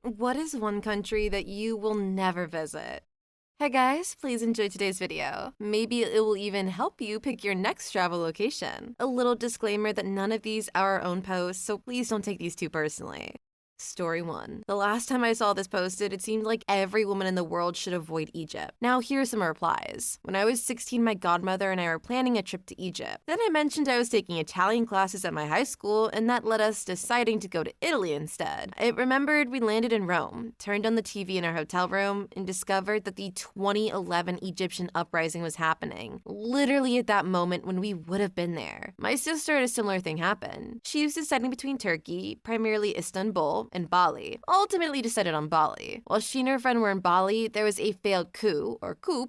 What is one country that you will never visit? Hey guys, please enjoy today's video. Maybe it will even help you pick your next travel location. A little disclaimer that none of these are our own posts, so please don't take these too personally. Story 1. The last time I saw this posted, it seemed like every woman in the world should avoid Egypt. Now here's some replies. When I was 16, my godmother and I were planning a trip to Egypt. Then I mentioned I was taking Italian classes at my high school, and that led us deciding to go to Italy instead. I remembered we landed in Rome, turned on the TV in our hotel room, and discovered that the 2011 Egyptian uprising was happening. Literally at that moment when we would have been there. My sister had a similar thing happen. She was deciding between Turkey, primarily Istanbul, and Bali, ultimately decided on Bali. While she and her friend were in Bali, there was a failed coup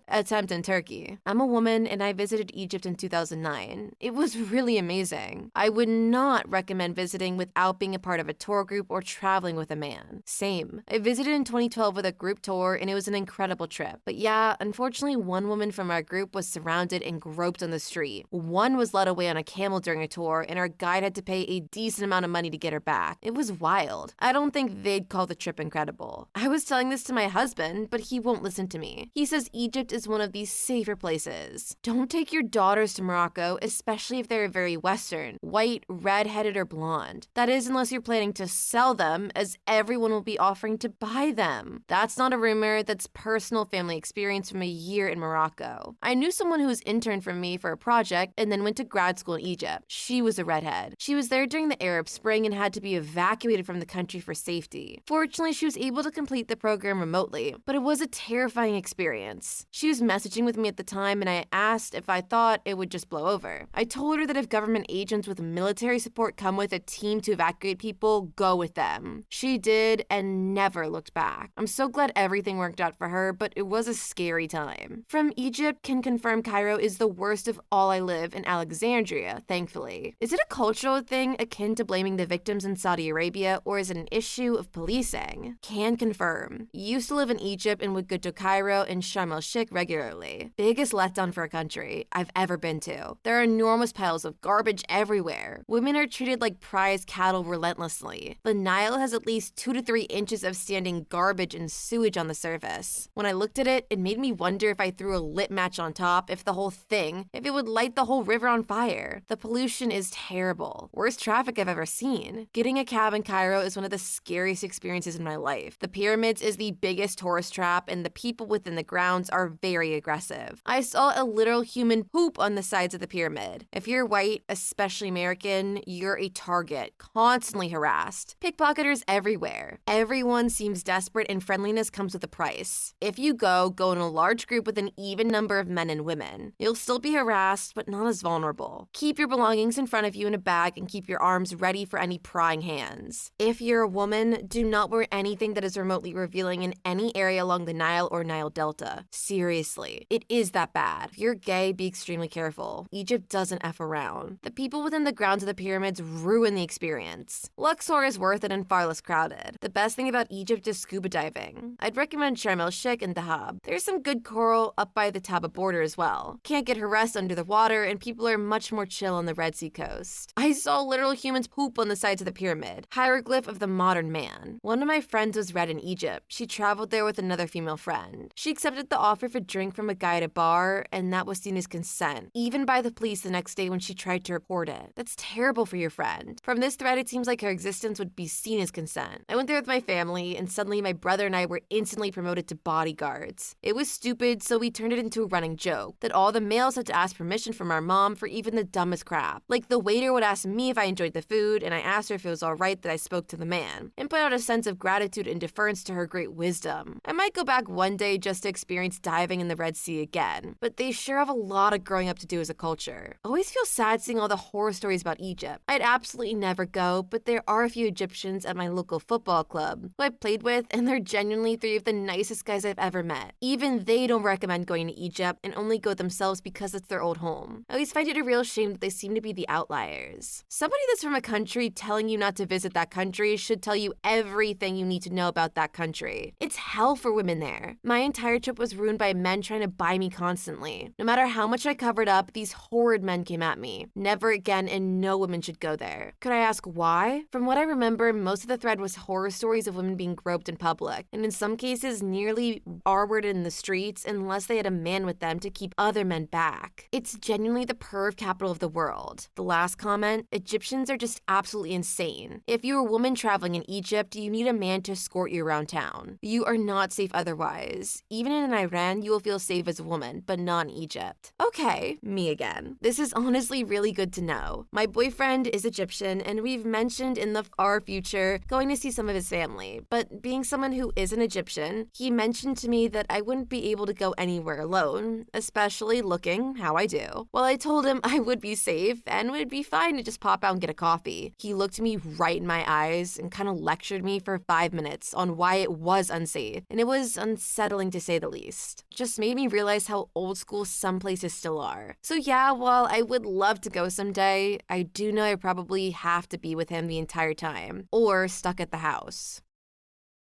attempt in Turkey. I'm a woman and I visited Egypt in 2009. It was really amazing. I would not recommend visiting without being a part of a tour group or traveling with a man. Same. I visited in 2012 with a group tour and it was an incredible trip. But yeah, unfortunately one woman from our group was surrounded and groped on the street. One was led away on a camel during a tour and our guide had to pay a decent amount of money to get her back. It was wild. I don't think they'd call the trip incredible. I was telling this to my husband, but he won't listen to me. He says Egypt is one of the safer places. Don't take your daughters to Morocco, especially if they're very Western, white, red-headed, or blonde. That is, unless you're planning to sell them, as everyone will be offering to buy them. That's not a rumor, that's personal family experience from a year in Morocco. I knew someone who was interned from me for a project and then went to grad school in Egypt. She was a redhead. She was there during the Arab Spring and had to be evacuated from the country for safety. Fortunately, she was able to complete the program remotely, but it was a terrifying experience. She was messaging with me at the time and I asked if I thought it would just blow over. I told her that if government agents with military support come with a team to evacuate people, go with them. She did and never looked back. I'm so glad everything worked out for her, but it was a scary time. From Egypt, can confirm Cairo is the worst of all. I live in Alexandria, thankfully. Is it a cultural thing akin to blaming the victims in Saudi Arabia, or is it an issue of policing? Can confirm. Used to live in Egypt and would go to Cairo and Sharm el-Sheikh regularly. Biggest letdown for a country I've ever been to. There are enormous piles of garbage everywhere. Women are treated like prize cattle relentlessly. The Nile has at least 2 to 3 inches of standing garbage and sewage on the surface. When I looked at it, it made me wonder if I threw a lit match on top, if it would light the whole river on fire. The pollution is terrible. Worst traffic I've ever seen. Getting a cab in Cairo is one of the scariest experiences in my life. The pyramids is the biggest tourist trap and the people within the grounds are very aggressive. I saw a literal human poop on the sides of the pyramid. If you're white, especially American, you're a target, constantly harassed. Pickpocketers everywhere. Everyone seems desperate and friendliness comes with a price. If you go in a large group with an even number of men and women. You'll still be harassed, but not as vulnerable. Keep your belongings in front of you in a bag and keep your arms ready for any prying hands. If you're a woman, do not wear anything that is remotely revealing in any area along the Nile or Nile Delta. Seriously, it is that bad. If you're gay, be extremely careful. Egypt doesn't F around. The people within the grounds of the pyramids ruin the experience. Luxor is worth it and far less crowded. The best thing about Egypt is scuba diving. I'd recommend Sharm el-Sheikh and Dahab. There's some good coral up by the Taba border as well. Can't get harassed under the water and people are much more chill on the Red Sea coast. I saw literal humans poop on the sides of the pyramid. Hieroglyph of the modern man. One of my friends was red in Egypt. She traveled there with another female friend. She accepted the offer of a drink from a guy at a bar, and that was seen as consent, even by the police the next day when she tried to report it. That's terrible for your friend. From this thread, it seems like her existence would be seen as consent. I went there with my family, and suddenly my brother and I were instantly promoted to bodyguards. It was stupid, so we turned it into a running joke that all the males had to ask permission from our mom for even the dumbest crap. Like the waiter would ask me if I enjoyed the food, and I asked her if it was alright that I spoke to the man, and put out a sense of gratitude and deference to her great wisdom. I might go back one day just to experience diving in the Red Sea again, but they sure have a lot of growing up to do as a culture. Always feel sad seeing all the horror stories about Egypt. I'd absolutely never go, but there are a few Egyptians at my local football club who I played with, and they're genuinely 3 of the nicest guys I've ever met. Even they don't recommend going to Egypt and only go themselves because it's their old home. I always find it a real shame that they seem to be the outliers. Somebody that's from a country telling you not to visit that country should should tell you everything you need to know about that country. It's hell for women there. My entire trip was ruined by men trying to buy me constantly. No matter how much I covered up, these horrid men came at me. Never again, and no women should go there. Could I ask why? From what I remember, most of the thread was horror stories of women being groped in public, and in some cases nearly R-worded in the streets unless they had a man with them to keep other men back. It's genuinely the perv capital of the world. The last comment, Egyptians are just absolutely insane. If you're a woman traveling in Egypt, you need a man to escort you around town. You are not safe otherwise. Even in Iran, you will feel safe as a woman, but not in Egypt. Okay, me again. This is honestly really good to know. My boyfriend is Egyptian, and we've mentioned in the far future going to see some of his family, but being someone who isn't Egyptian, he mentioned to me that I wouldn't be able to go anywhere alone, especially looking how I do. Well, I told him I would be safe and would be fine to just pop out and get a coffee. He looked me right in my eyes and kind of lectured me for 5 minutes on why it was unsafe, and it was unsettling to say the least. Just made me realize how old school some places still are. So yeah, while I would love to go someday, I do know I probably have to be with him the entire time, or stuck at the house.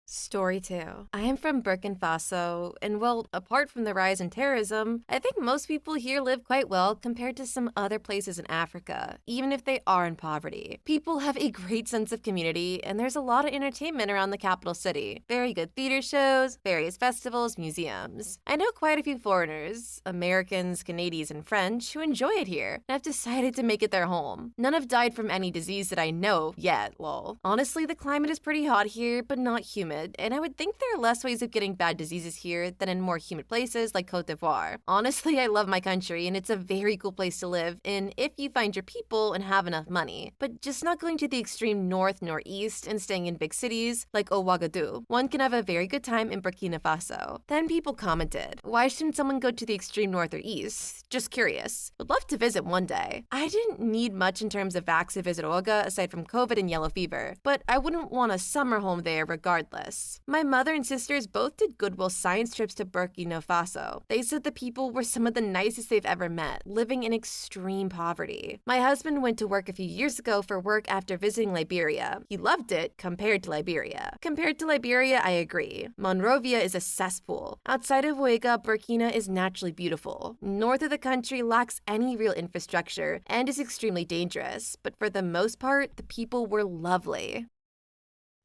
Story 2. I am from Burkina Faso, and well, apart from the rise in terrorism, I think most people here live quite well compared to some other places in Africa, even if they are in poverty. People have a great sense of community, and there's a lot of entertainment around the capital city. Very good theater shows, various festivals, museums. I know quite a few foreigners, Americans, Canadians, and French, who enjoy it here, and have decided to make it their home. None have died from any disease that I know yet, lol. Honestly, the climate is pretty hot here, but not humid. And I would think there are less ways of getting bad diseases here than in more humid places like Côte d'Ivoire. Honestly, I love my country, and it's a very cool place to live in if you find your people and have enough money. But just not going to the extreme north nor east and staying in big cities like Ouagadougou. One can have a very good time in Burkina Faso. Then people commented, why shouldn't someone go to the extreme north or east? Just curious. Would love to visit one day. I didn't need much in terms of vax to visit Ouaga aside from COVID and yellow fever, but I wouldn't want a summer home there regardless. My mother and sisters both did Goodwill science trips to Burkina Faso. They said the people were some of the nicest they've ever met, living in extreme poverty. My husband went to work a few years ago for work after visiting Liberia. He loved it compared to Liberia. Compared to Liberia, I agree. Monrovia is a cesspool. Outside of Ouaga, Burkina is naturally beautiful. North of the country lacks any real infrastructure and is extremely dangerous, but for the most part, the people were lovely.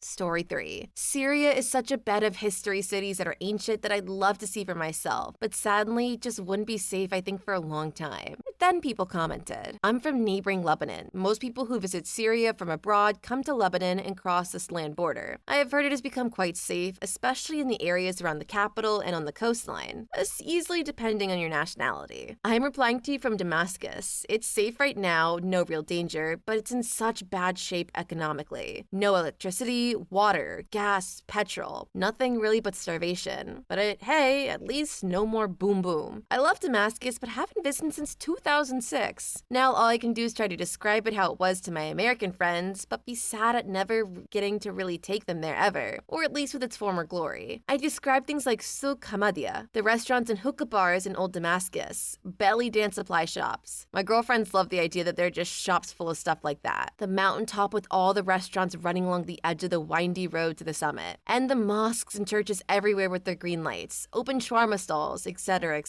Story 3. Syria is such a bed of history cities that are ancient that I'd love to see for myself, but sadly, just wouldn't be safe, I think, for a long time. Then people commented, I'm from neighboring Lebanon. Most people who visit Syria from abroad come to Lebanon and cross this land border. I have heard it has become quite safe, especially in the areas around the capital and on the coastline, as easily depending on your nationality. I am replying to you from Damascus. It's safe right now, no real danger, but it's in such bad shape economically. No electricity, water, gas, petrol, nothing really but starvation. But hey, at least no more boom boom. I love Damascus, but haven't visited since 2006. Now all I can do is try to describe it how it was to my American friends, but be sad at never getting to really take them there ever, or at least with its former glory. I describe things like Souk Hamadia, the restaurants and hookah bars in Old Damascus, belly dance supply shops. My girlfriends love the idea that they're just shops full of stuff like that. The mountaintop with all the restaurants running along the edge of the windy road to the summit, and the mosques and churches everywhere with their green lights, open shawarma stalls, etc.,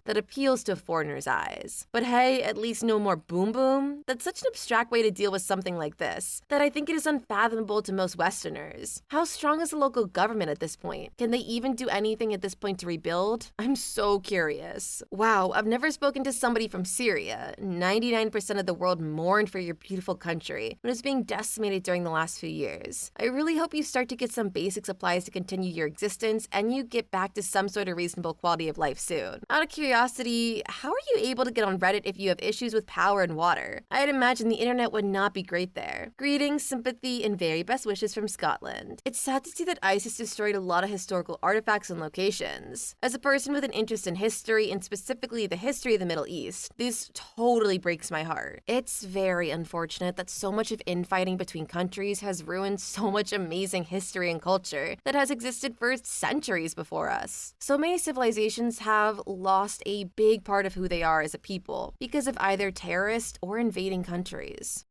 that appeals to a foreigner's eyes. But hey, at least no more boom boom. That's such an abstract way to deal with something like this that I think it is unfathomable to most Westerners. How strong is the local government at this point? Can they even do anything at this point to rebuild? I'm so curious. Wow, I've never spoken to somebody from Syria. 99% of the world mourned for your beautiful country when it was being decimated during the last few years. I really hope you start to get some basic supplies to continue your existence and you get back to some sort of reasonable quality of life soon. Out of curiosity, how are you able to get on Reddit if you have issues with power and water? I'd imagine the internet would not be great there. Greetings, sympathy, and very best wishes from Scotland. It's sad to see that ISIS destroyed a lot of historical artifacts and locations. As a person with an interest in history, and specifically the history of the Middle East, this totally breaks my heart. It's very unfortunate that so much of infighting between countries has ruined so much amazing history and culture that has existed for centuries before us. So many civilizations have lost a big part of who they are as a people because of either terrorist or invading countries.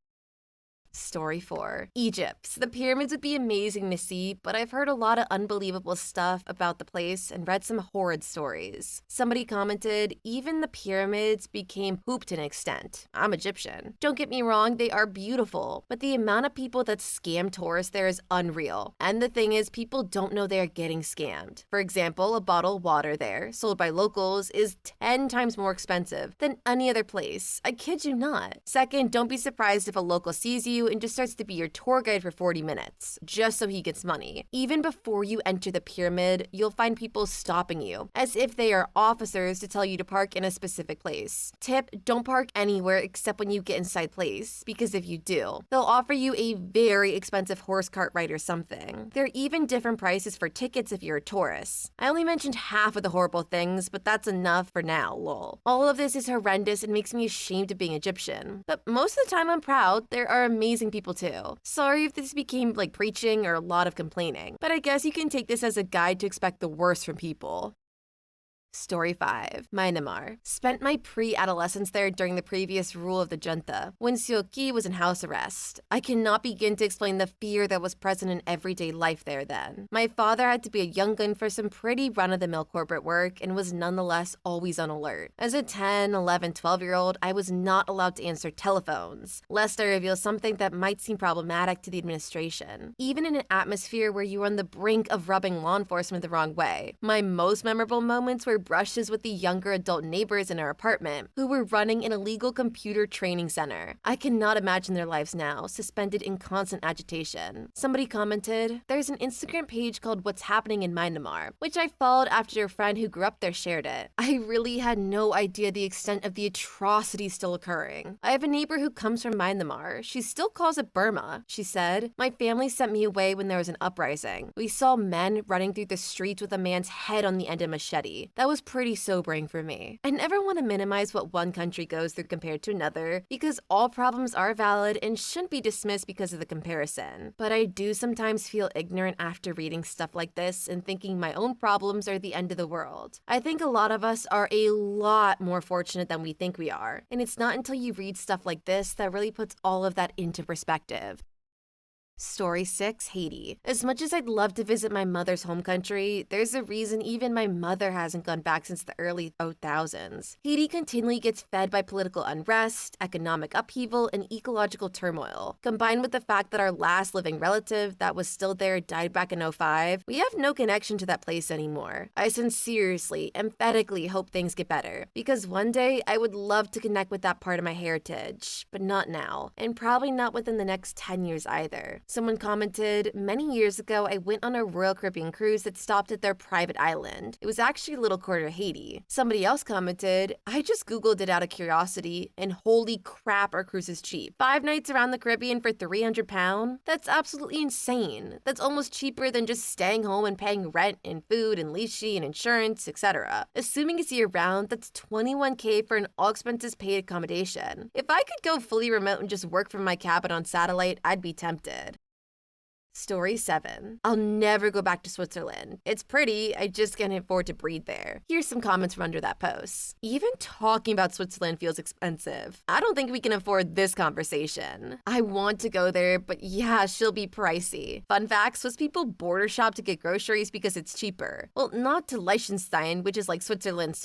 Story 4. Egypt. The pyramids would be amazing to see, but I've heard a lot of unbelievable stuff about the place and read some horrid stories. Somebody commented, even the pyramids became poop to an extent. I'm Egyptian. Don't get me wrong, they are beautiful, but the amount of people that scam tourists there is unreal. And the thing is, people don't know they are getting scammed. For example, a bottle of water there, sold by locals, is 10 times more expensive than any other place. I kid you not. Second, don't be surprised if a local sees you and just starts to be your tour guide for 40 minutes, just so he gets money. Even before you enter the pyramid, you'll find people stopping you, as if they are officers to tell you to park in a specific place. Tip, don't park anywhere except when you get inside place, because if you do, they'll offer you a very expensive horse cart ride or something. There are even different prices for tickets if you're a tourist. I only mentioned half of the horrible things, but that's enough for now, lol. All of this is horrendous and makes me ashamed of being Egyptian, but most of the time I'm proud. There are amazing people too. Sorry if this became like preaching or a lot of complaining, but I guess you can take this as a guide to expect the worst from people. Story 5. Myanmar. Spent my pre-adolescence there during the previous rule of the junta, when Suu was in house arrest. I cannot begin to explain the fear that was present in everyday life there then. My father had to be a young gun for some pretty run-of-the-mill corporate work and was nonetheless always on alert. As a 10, 11, 12-year-old, I was not allowed to answer telephones, lest I reveal something that might seem problematic to the administration. Even in an atmosphere where you are on the brink of rubbing law enforcement the wrong way, my most memorable moments were brushes with the younger adult neighbors in our apartment who were running an illegal computer training center. I cannot imagine their lives now, suspended in constant agitation. Somebody commented, there's an Instagram page called What's Happening in Myanmar, which I followed after a friend who grew up there shared it. I really had no idea the extent of the atrocities still occurring. I have a neighbor who comes from Myanmar. She still calls it Burma. She said, my family sent me away when there was an uprising. We saw men running through the streets with a man's head on the end of a machete. That was pretty sobering for me. I never want to minimize what one country goes through compared to another, because all problems are valid and shouldn't be dismissed because of the comparison. But I do sometimes feel ignorant after reading stuff like this and thinking my own problems are the end of the world. I think a lot of us are a lot more fortunate than we think we are, and it's not until you read stuff like this that really puts all of that into perspective. Story 6. Haiti. As much as I'd love to visit my mother's home country, there's a reason even my mother hasn't gone back since the early 2000s. Haiti continually gets fed by political unrest, economic upheaval, and ecological turmoil. Combined with the fact that our last living relative that was still there died back in '05, we have no connection to that place anymore. I sincerely, emphatically hope things get better, because one day I would love to connect with that part of my heritage, but not now, and probably not within the next 10 years either. Someone commented, many years ago, I went on a Royal Caribbean cruise that stopped at their private island. It was actually a little quarter Haiti. Somebody else commented, I just Googled it out of curiosity, and holy crap, our cruise is cheap. 5 nights around the Caribbean for £300? That's absolutely insane. That's almost cheaper than just staying home and paying rent and food and leashy and insurance, etc. Assuming it's year-round, that's $21K for an all-expenses-paid accommodation. If I could go fully remote and just work from my cabin on satellite, I'd be tempted. Story 7. I'll never go back to Switzerland. It's pretty, I just can't afford to breathe there. Here's some comments from under that post. Even talking about Switzerland feels expensive. I don't think we can afford this conversation. I want to go there, but yeah, she'll be pricey. Fun fact, Swiss people border shop to get groceries because it's cheaper. Well, not to Liechtenstein, which is like Switzerland.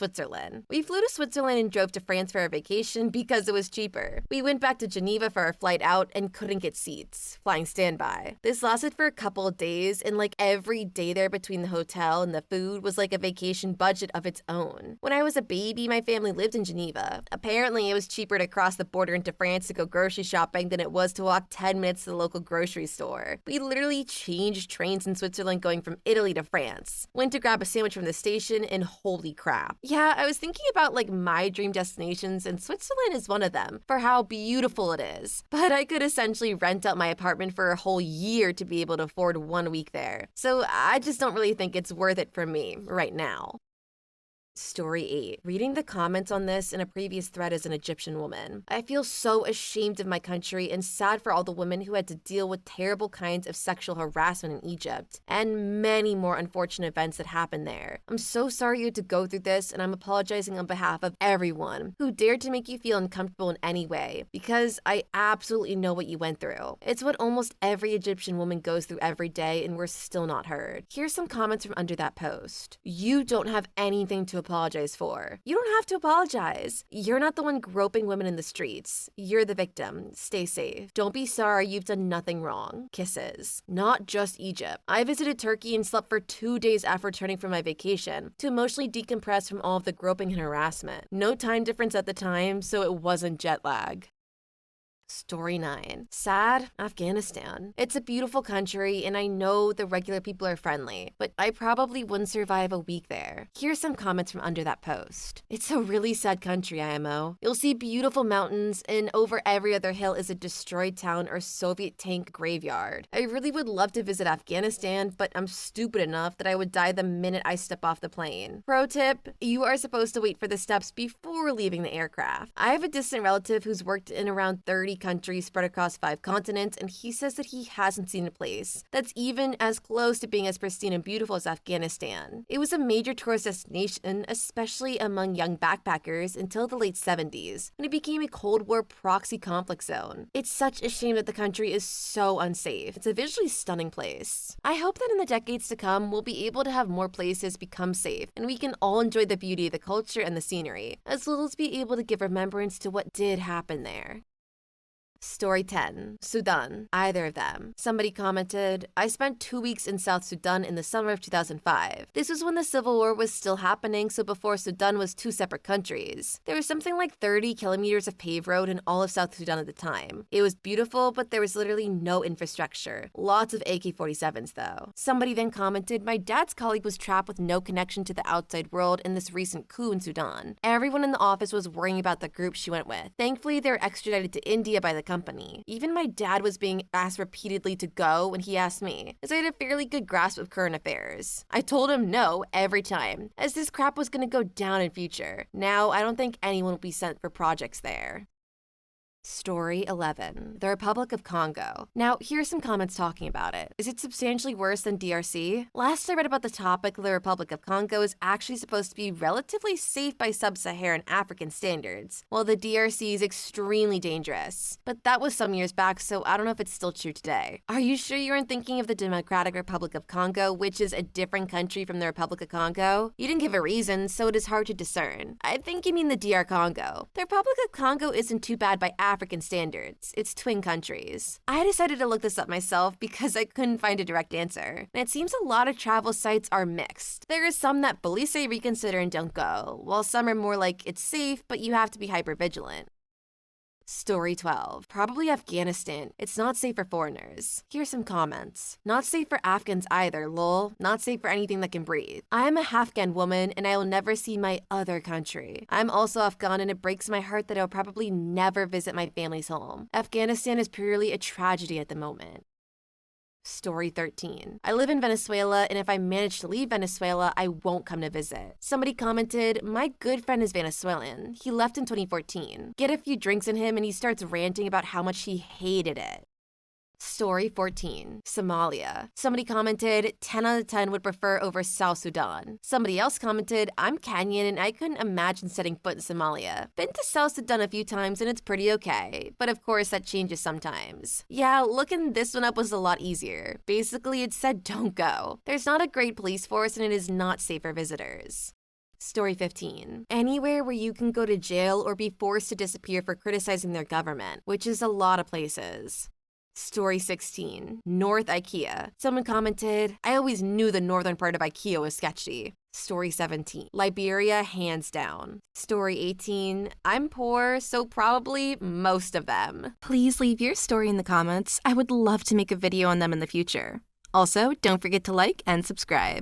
We flew to Switzerland and drove to France for our vacation because it was cheaper. We went back to Geneva for our flight out and couldn't get seats, flying standby. This lasted for a couple of days, and like every day there between the hotel and the food was like a vacation budget of its own. When I was a baby, my family lived in Geneva. Apparently, it was cheaper to cross the border into France to go grocery shopping than it was to walk 10 minutes to the local grocery store. We literally changed trains in Switzerland going from Italy to France. Went to grab a sandwich from the station, and holy crap. Yeah, I was thinking about like my dream destinations, and Switzerland is one of them for how beautiful it is. But I could essentially rent out my apartment for a whole year to be able to afford 1 week there. So I just don't really think it's worth it for me right now. Story 8. Reading the comments on this in a previous thread as an Egyptian woman, I feel so ashamed of my country and sad for all the women who had to deal with terrible kinds of sexual harassment in Egypt, and many more unfortunate events that happened there. I'm so sorry you had to go through this, and I'm apologizing on behalf of everyone who dared to make you feel uncomfortable in any way, because I absolutely know what you went through. It's what almost every Egyptian woman goes through every day, and we're still not heard. Here's some comments from under that post. You don't have anything to apologize for. You don't have to apologize. You're not the one groping women in the streets. You're the victim. Stay safe. Don't be sorry, you've done nothing wrong. Kisses. Not just Egypt. I visited Turkey and slept for 2 days after returning from my vacation to emotionally decompress from all of the groping and harassment. No time difference at the time, so it wasn't jet lag. Story 9. Sad, Afghanistan. It's a beautiful country, and I know the regular people are friendly, but I probably wouldn't survive a week there. Here's some comments from under that post. It's a really sad country, IMO. You'll see beautiful mountains, and over every other hill is a destroyed town or Soviet tank graveyard. I really would love to visit Afghanistan, but I'm stupid enough that I would die the minute I step off the plane. Pro tip, you are supposed to wait for the steps before leaving the aircraft. I have a distant relative who's worked in around 30 countries spread across 5 continents, and he says that he hasn't seen a place that's even as close to being as pristine and beautiful as Afghanistan. It was a major tourist destination, especially among young backpackers, until the late 70s, when it became a Cold War proxy conflict zone. It's such a shame that the country is so unsafe. It's a visually stunning place. I hope that in the decades to come, we'll be able to have more places become safe, and we can all enjoy the beauty of the culture and the scenery, as well as be able to give remembrance to what did happen there. Story 10. Sudan. Either of them. Somebody commented, I spent 2 weeks in South Sudan in the summer of 2005. This was when the civil war was still happening, so before Sudan was 2 separate countries. There was something like 30 kilometers of paved road in all of South Sudan at the time. It was beautiful, but there was literally no infrastructure. Lots of AK-47s though. Somebody then commented, my dad's colleague was trapped with no connection to the outside world in this recent coup in Sudan. Everyone in the office was worrying about the group she went with. Thankfully, they were extradited to India by the company. Even my dad was being asked repeatedly to go when he asked me, as I had a fairly good grasp of current affairs. I told him no every time, as this crap was going to go down in future. Now, I don't think anyone will be sent for projects there. Story 11. The Republic of Congo. Now, here's some comments talking about it. Is it substantially worse than DRC? Last I read about the topic, the Republic of Congo is actually supposed to be relatively safe by sub-Saharan African standards, while the DRC is extremely dangerous. But that was some years back, so I don't know if it's still true today. Are you sure you aren't thinking of the Democratic Republic of Congo, which is a different country from the Republic of Congo? You didn't give a reason, so it is hard to discern. I think you mean the DR Congo. The Republic of Congo isn't too bad by African standards. It's twin countries. I decided to look this up myself because I couldn't find a direct answer. And it seems a lot of travel sites are mixed. There are some that fully say reconsider and don't go, while some are more like it's safe, but you have to be hyper-vigilant. Story 12. Probably Afghanistan. It's not safe for foreigners. Here's some comments. Not safe for Afghans either, lol. Not safe for anything that can breathe. I'm a Afghan woman and I will never see my other country. I'm also Afghan and it breaks my heart that I'll probably never visit my family's home. Afghanistan is purely a tragedy at the moment. Story 13. I live in Venezuela, and if I manage to leave Venezuela, I won't come to visit. Somebody commented, my good friend is Venezuelan. He left in 2014. Get a few drinks in him and he starts ranting about how much he hated it. Story 14. Somalia. Somebody commented, 10 out of 10 would prefer over South Sudan. Somebody else commented, I'm Kenyan and I couldn't imagine setting foot in Somalia. Been to South Sudan a few times and it's pretty okay. But of course that changes sometimes. Yeah, looking this one up was a lot easier. Basically it said don't go. There's not a great police force and it is not safe for visitors. Story 15. Anywhere where you can go to jail or be forced to disappear for criticizing their government, which is a lot of places. Story 16. North IKEA. Someone commented, I always knew the northern part of IKEA was sketchy. Story 17. Liberia, hands down. Story 18. I'm poor, so probably most of them. Please leave your story in the comments. I would love to make a video on them in the future. Also, don't forget to like and subscribe.